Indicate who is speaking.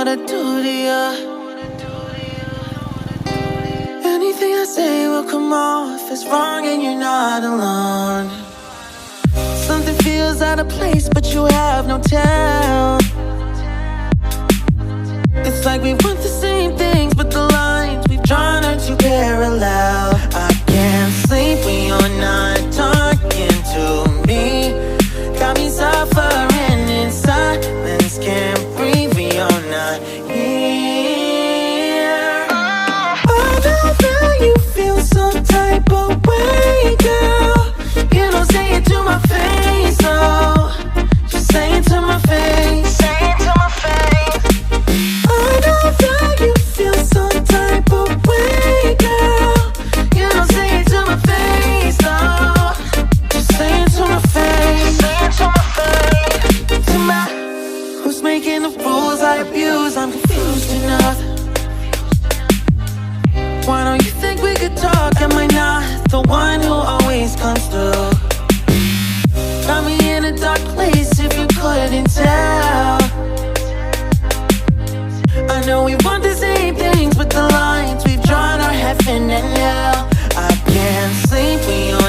Speaker 1: what I do to ya. Anything I say will come off as wrong, and you're not alone. Something feels out of place, but you have no tell. It's like we want the same things, but the lines we've drawn are too parallel. I can't sleep when you're not talking to me. Got me suffering in silence, can't breathe when you're not here. I know that you feel some type of way, girl. You don't say it to my face, oh. Just say it to my face. Say it to my face. I know that you feel some type of way, girl. You don't say it to my face, oh. Just say it to my face. Say it to my face. To my, who's making the rules I abuse? I'm confused enough. Why don't you think we could talk? Am I not the one who always comes through? Got me in a dark place if you couldn't tell. I know we want the same things, but the lines we've drawn are heaven and hell. I can't sleep when you're